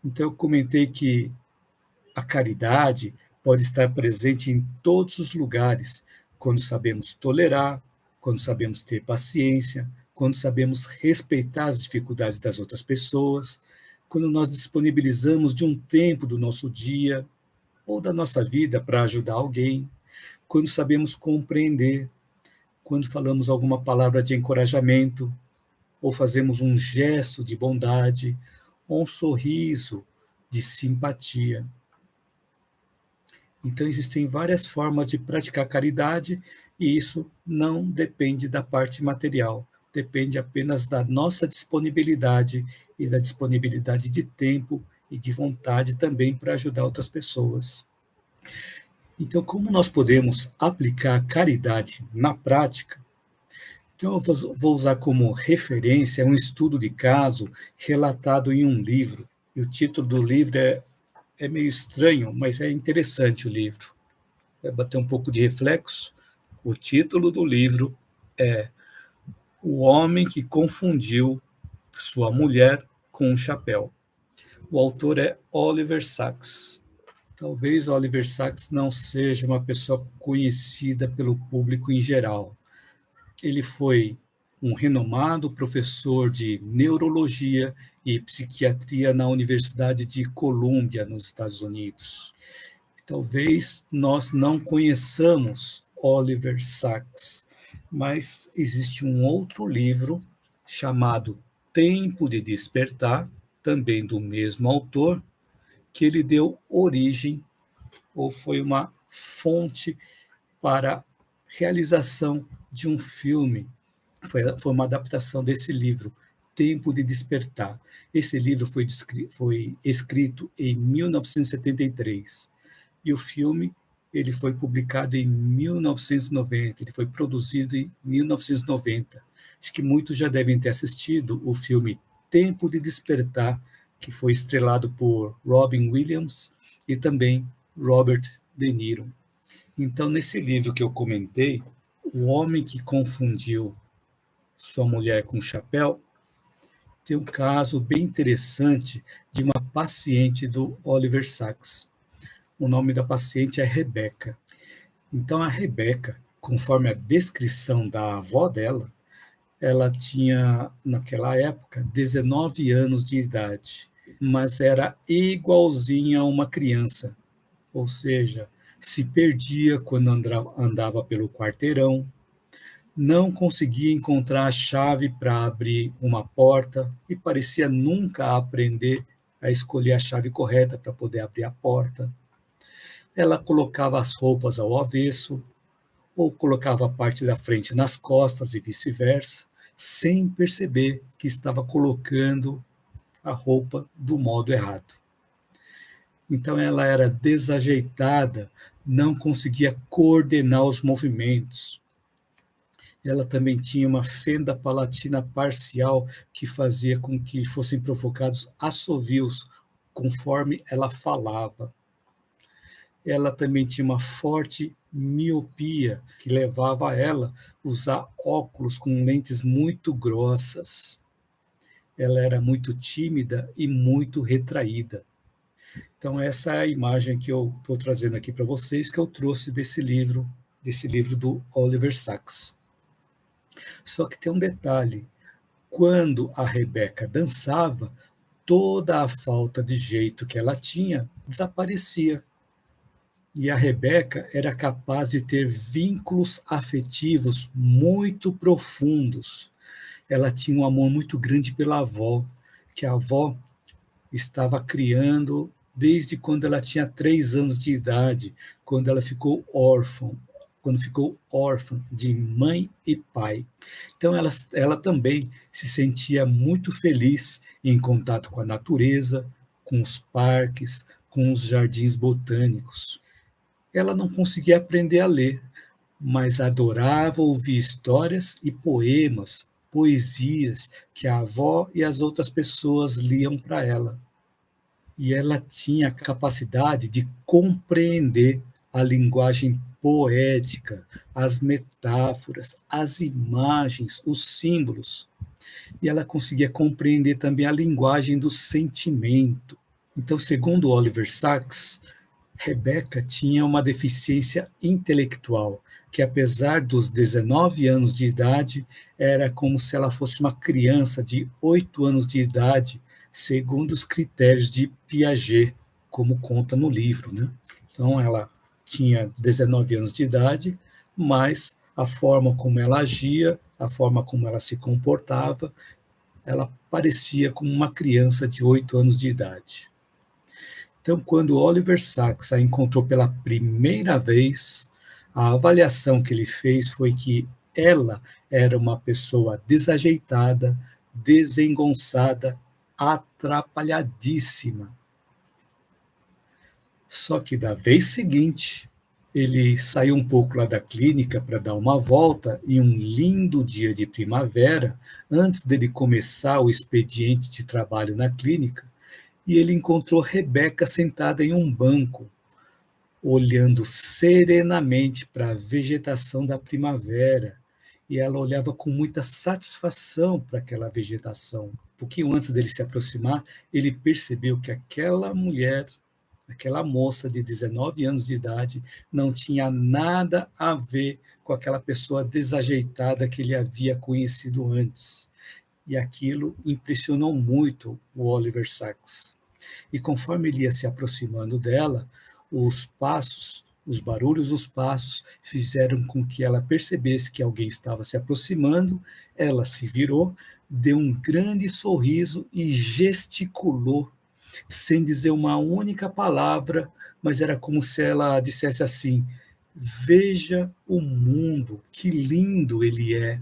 Então, eu comentei que a caridade pode estar presente em todos os lugares, quando sabemos tolerar, quando sabemos ter paciência, quando sabemos respeitar as dificuldades das outras pessoas, quando nós disponibilizamos de um tempo do nosso dia ou da nossa vida para ajudar alguém, quando sabemos compreender, quando falamos alguma palavra de encorajamento, ou fazemos um gesto de bondade, ou um sorriso de simpatia. Então, existem várias formas de praticar caridade e isso não depende da parte material, depende apenas da nossa disponibilidade e da disponibilidade de tempo e de vontade também para ajudar outras pessoas. Então, como nós podemos aplicar a caridade na prática? Então, eu vou usar como referência um estudo de caso relatado em um livro. E o título do livro é meio estranho, mas é interessante o livro. Vai bater um pouco de reflexo. O título do livro é O Homem que Confundiu Sua Mulher com um Chapéu. O autor é Oliver Sacks. Talvez Oliver Sacks não seja uma pessoa conhecida pelo público em geral. Ele foi um renomado professor de neurologia e psiquiatria na Universidade de Colômbia, nos Estados Unidos. Talvez nós não conheçamos Oliver Sacks, mas existe um outro livro chamado Tempo de Despertar, também do mesmo autor, que ele deu origem ou foi uma fonte para a realização de um filme. Foi uma adaptação desse livro, Tempo de Despertar. Esse livro foi escrito em 1973 e o filme ele foi publicado em 1990, ele foi produzido em 1990. Acho que muitos já devem ter assistido o filme Tempo de Despertar, que foi estrelado por Robin Williams e também Robert De Niro. Então, nesse livro que eu comentei, O Homem que Confundiu Sua Mulher com um Chapéu, tem um caso bem interessante de uma paciente do Oliver Sacks. O nome da paciente é Rebeca. Então, a Rebeca, conforme a descrição da avó dela, ela tinha, naquela época, 19 anos de idade, mas era igualzinha a uma criança, ou seja, se perdia quando andava pelo quarteirão, não conseguia encontrar a chave para abrir uma porta e parecia nunca aprender a escolher a chave correta para poder abrir a porta. Ela colocava as roupas ao avesso, ou colocava a parte da frente nas costas e vice-versa, sem perceber que estava colocando a roupa do modo errado. Então ela era desajeitada, não conseguia coordenar os movimentos. Ela também tinha uma fenda palatina parcial que fazia com que fossem provocados assovios conforme ela falava. Ela também tinha uma forte miopia, que levava a ela a usar óculos com lentes muito grossas. Ela era muito tímida e muito retraída. Então, essa é a imagem que eu estou trazendo aqui para vocês, que eu trouxe desse livro do Oliver Sacks. Só que tem um detalhe: quando a Rebeca dançava, toda a falta de jeito que ela tinha desaparecia. E a Rebeca era capaz de ter vínculos afetivos muito profundos. Ela tinha um amor muito grande pela avó, que a avó estava criando desde quando ela tinha 3 anos de idade, quando ficou órfã de mãe e pai. Então ela também se sentia muito feliz em contato com a natureza, com os parques, com os jardins botânicos. Ela não conseguia aprender a ler, mas adorava ouvir histórias e poemas, poesias que a avó e as outras pessoas liam para ela. E ela tinha a capacidade de compreender a linguagem poética, as metáforas, as imagens, os símbolos. E ela conseguia compreender também a linguagem do sentimento. Então, segundo Oliver Sacks, Rebecca tinha uma deficiência intelectual, que apesar dos 19 anos de idade, era como se ela fosse uma criança de 8 anos de idade, segundo os critérios de Piaget, como conta no livro, né? Então, ela tinha 19 anos de idade, mas a forma como ela agia, a forma como ela se comportava, ela parecia como uma criança de 8 anos de idade. Então, quando Oliver Sacks a encontrou pela primeira vez, a avaliação que ele fez foi que ela era uma pessoa desajeitada, desengonçada, atrapalhadíssima. Só que da vez seguinte, ele saiu um pouco lá da clínica para dar uma volta e um lindo dia de primavera, antes dele começar o expediente de trabalho na clínica, e ele encontrou Rebeca sentada em um banco, olhando serenamente para a vegetação da primavera. E ela olhava com muita satisfação para aquela vegetação. Um pouquinho antes dele se aproximar, ele percebeu que aquela mulher, aquela moça de 19 anos de idade, não tinha nada a ver com aquela pessoa desajeitada que ele havia conhecido antes. E aquilo impressionou muito o Oliver Sacks. E conforme ele ia se aproximando dela, os passos, os barulhos dos passos fizeram com que ela percebesse que alguém estava se aproximando. Ela se virou, deu um grande sorriso e gesticulou, sem dizer uma única palavra, mas era como se ela dissesse assim: veja o mundo, que lindo ele é.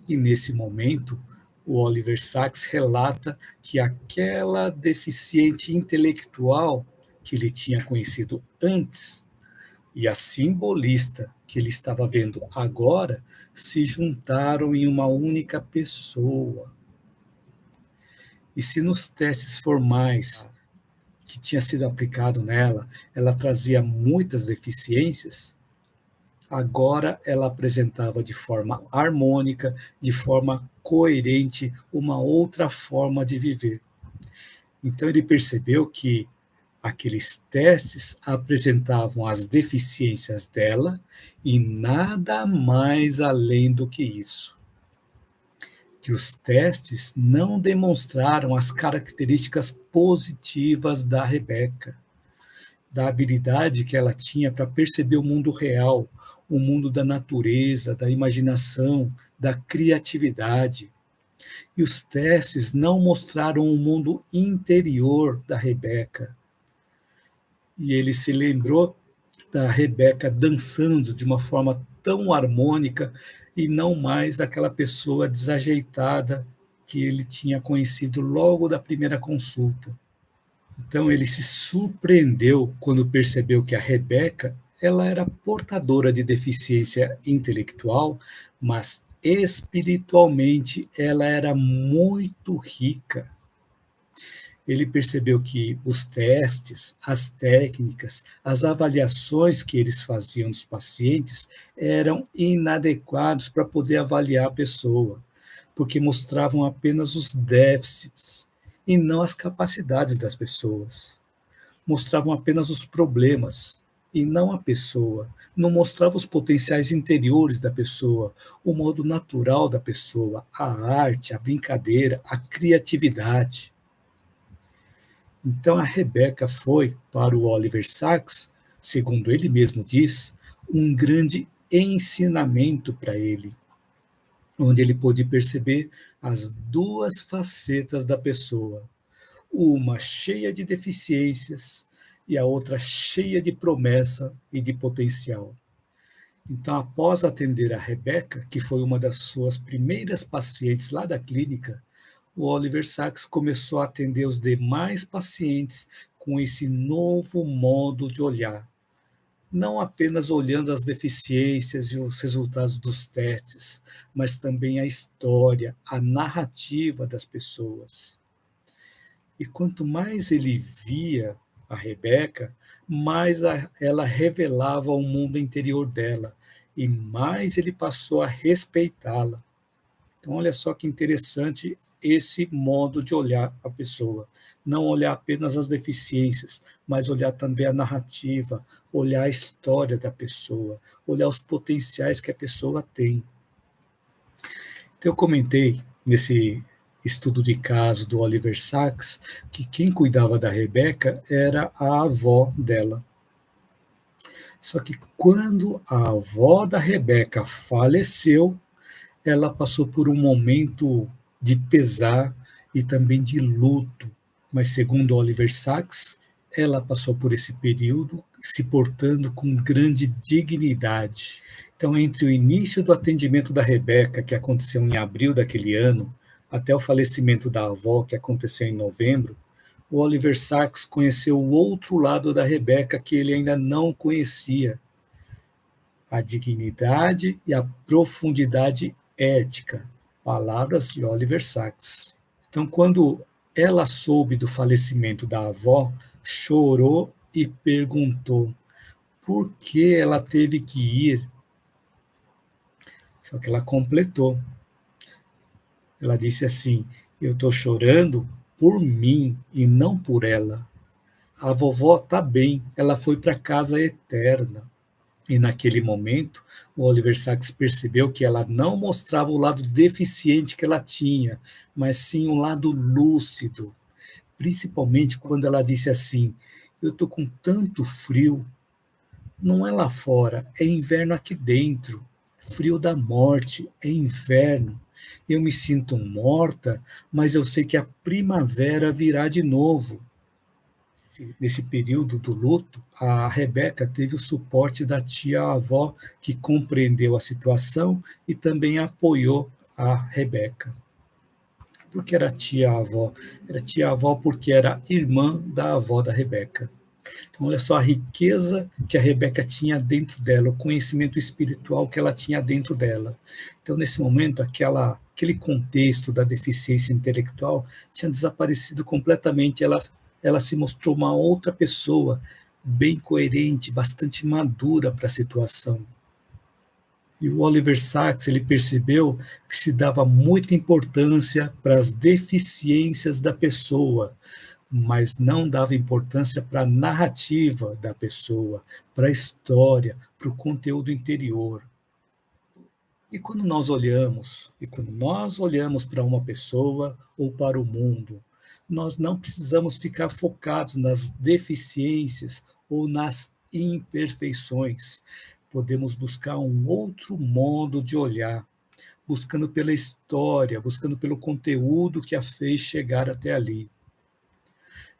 E nesse momento, o Oliver Sacks relata que aquela deficiente intelectual que ele tinha conhecido antes e a simbolista que ele estava vendo agora se juntaram em uma única pessoa. E se nos testes formais que tinha sido aplicado nela, ela trazia muitas deficiências, agora ela apresentava de forma harmônica, de forma coerente, uma outra forma de viver. Então ele percebeu que aqueles testes apresentavam as deficiências dela e nada mais além do que isso. Que os testes não demonstraram as características positivas da Rebeca, da habilidade que ela tinha para perceber o mundo real, o mundo da natureza, da imaginação, da criatividade. E os testes não mostraram o mundo interior da Rebeca. E ele se lembrou da Rebeca dançando de uma forma tão harmônica e não mais daquela pessoa desajeitada que ele tinha conhecido logo da primeira consulta. Então ele se surpreendeu quando percebeu que a Rebeca, ela era portadora de deficiência intelectual, mas espiritualmente ela era muito rica. Ele percebeu que os testes, as técnicas, as avaliações que eles faziam dos pacientes eram inadequados para poder avaliar a pessoa, porque mostravam apenas os déficits e não as capacidades das pessoas. Mostravam apenas os problemas e não a pessoa. Não mostrava os potenciais interiores da pessoa, o modo natural da pessoa, a arte, a brincadeira, a criatividade. Então a Rebeca foi, para o Oliver Sacks, segundo ele mesmo diz, um grande ensinamento para ele, onde ele pôde perceber as duas facetas da pessoa, uma cheia de deficiências e a outra cheia de promessa e de potencial. Então, após atender a Rebeca, que foi uma das suas primeiras pacientes lá da clínica, o Oliver Sacks começou a atender os demais pacientes com esse novo modo de olhar, não apenas olhando as deficiências e os resultados dos testes, mas também a história, a narrativa das pessoas. E quanto mais ele via a Rebeca, mais ela revelava o mundo interior dela, e mais ele passou a respeitá-la. Então, olha só que interessante esse modo de olhar a pessoa. Não olhar apenas as deficiências, mas olhar também a narrativa, olhar a história da pessoa, olhar os potenciais que a pessoa tem. Então, eu comentei nesse estudo de caso do Oliver Sacks que quem cuidava da Rebeca era a avó dela. Só que quando a avó da Rebeca faleceu, ela passou por um momento de pesar e também de luto. Mas, segundo Oliver Sacks, ela passou por esse período se portando com grande dignidade. Então, entre o início do atendimento da Rebeca, que aconteceu em abril daquele ano, até o falecimento da avó, que aconteceu em novembro, o Oliver Sacks conheceu o outro lado da Rebeca que ele ainda não conhecia, a dignidade e a profundidade ética, palavras de Oliver Sacks. Então, quando ela soube do falecimento da avó, chorou e perguntou por que ela teve que ir. Só que ela completou. Ela disse assim: eu estou chorando por mim e não por ela. A vovó está bem, ela foi para a casa eterna. E naquele momento, o Oliver Sacks percebeu que ela não mostrava o lado deficiente que ela tinha, mas sim um lado lúcido, principalmente quando ela disse assim: eu estou com tanto frio, não é lá fora, é inverno aqui dentro, frio da morte, é inverno. Eu me sinto morta, mas eu sei que a primavera virá de novo. Nesse período do luto, a Rebeca teve o suporte da tia-avó, que compreendeu a situação e também apoiou a Rebeca. Por que era tia-avó? Era tia-avó porque era irmã da avó da Rebeca. Então, olha só a riqueza que a Rebeca tinha dentro dela, o conhecimento espiritual que ela tinha dentro dela. Então, nesse momento, aquele contexto da deficiência intelectual tinha desaparecido completamente. Ela se mostrou uma outra pessoa, bem coerente, bastante madura para a situação. E o Oliver Sacks, ele percebeu que se dava muita importância para as deficiências da pessoa, mas não dava importância para a narrativa da pessoa, para a história, para o conteúdo interior. E quando nós olhamos para uma pessoa ou para o mundo, nós não precisamos ficar focados nas deficiências ou nas imperfeições. Podemos buscar um outro modo de olhar, buscando pela história, buscando pelo conteúdo que a fez chegar até ali.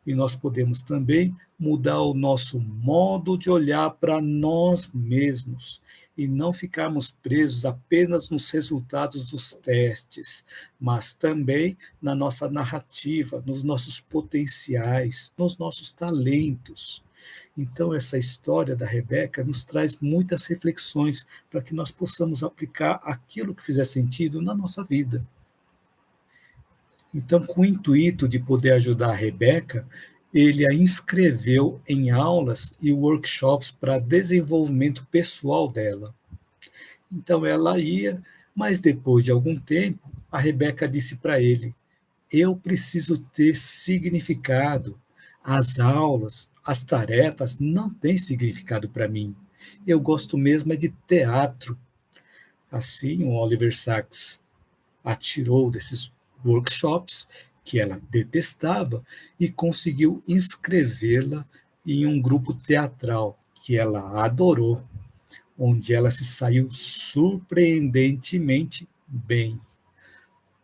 E nós podemos também mudar o nosso modo de olhar para nós mesmos e não ficarmos presos apenas nos resultados dos testes, mas também na nossa narrativa, nos nossos potenciais, nos nossos talentos. Então, essa história da Rebeca nos traz muitas reflexões para que nós possamos aplicar aquilo que fizer sentido na nossa vida. Então, com o intuito de poder ajudar a Rebeca, ele a inscreveu em aulas e workshops para desenvolvimento pessoal dela. Então, ela ia, mas depois de algum tempo, a Rebeca disse para ele: eu preciso ter significado. As aulas, as tarefas não têm significado para mim. Eu gosto mesmo é de teatro. Assim, o Oliver Sacks a tirou desses workshops que ela detestava e conseguiu inscrevê-la em um grupo teatral que ela adorou, onde ela se saiu surpreendentemente bem.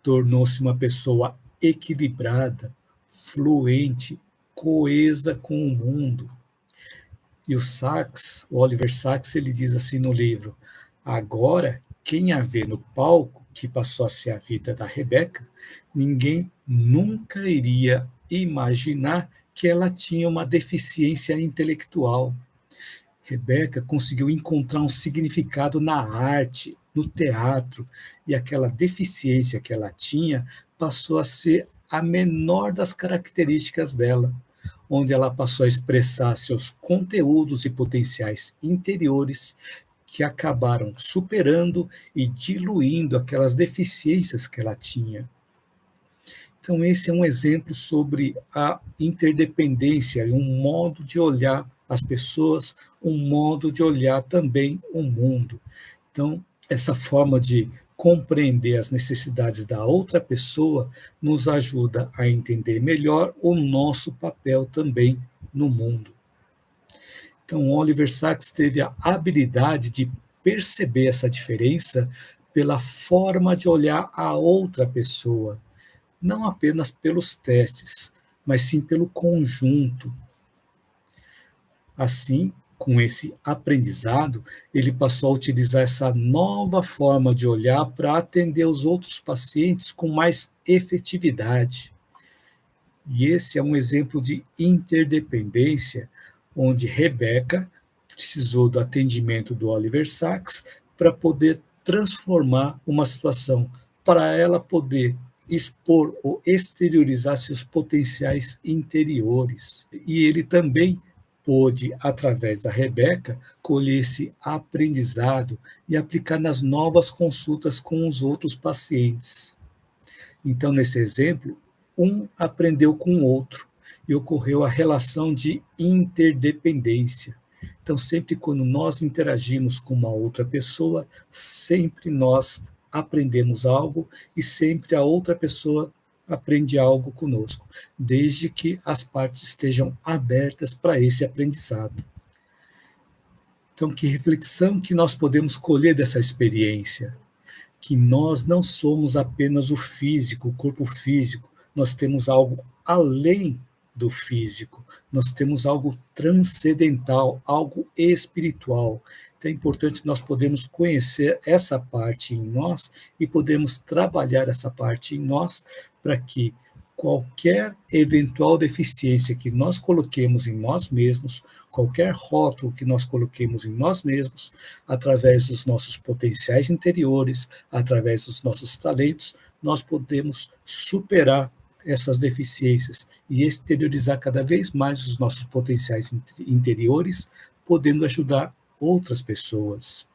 Tornou-se uma pessoa equilibrada, fluente, coesa com o mundo. E o Oliver Sacks, ele diz assim no livro: agora, quem a vê no palco, que passou a ser a vida da Rebeca, ninguém nunca iria imaginar que ela tinha uma deficiência intelectual. Rebeca conseguiu encontrar um significado na arte, no teatro, e aquela deficiência que ela tinha passou a ser a menor das características dela, onde ela passou a expressar seus conteúdos e potenciais interiores que acabaram superando e diluindo aquelas deficiências que ela tinha. Então, esse é um exemplo sobre a interdependência e um modo de olhar as pessoas, um modo de olhar também o mundo. Então, essa forma de compreender as necessidades da outra pessoa nos ajuda a entender melhor o nosso papel também no mundo. Então, Oliver Sacks teve a habilidade de perceber essa diferença pela forma de olhar a outra pessoa, não apenas pelos testes, mas sim pelo conjunto. Assim, com esse aprendizado, ele passou a utilizar essa nova forma de olhar para atender os outros pacientes com mais efetividade. E esse é um exemplo de interdependência, onde Rebecca precisou do atendimento do Oliver Sacks para poder transformar uma situação, para ela poder expor ou exteriorizar seus potenciais interiores. E ele também pôde, através da Rebecca, colher esse aprendizado e aplicar nas novas consultas com os outros pacientes. Então, nesse exemplo, um aprendeu com o outro e ocorreu a relação de interdependência. Então, sempre quando nós interagimos com uma outra pessoa, sempre nós aprendemos algo e sempre a outra pessoa aprende algo conosco, desde que as partes estejam abertas para esse aprendizado. Então, que reflexão que nós podemos colher dessa experiência? Que nós não somos apenas o físico, o corpo físico, nós temos algo além do físico, nós temos algo transcendental, algo espiritual. Então é importante nós podermos conhecer essa parte em nós e podermos trabalhar essa parte em nós para que qualquer eventual deficiência que nós coloquemos em nós mesmos, qualquer rótulo que nós coloquemos em nós mesmos, através dos nossos potenciais interiores, através dos nossos talentos, nós podemos superar essas deficiências e exteriorizar cada vez mais os nossos potenciais interiores, podendo ajudar outras pessoas.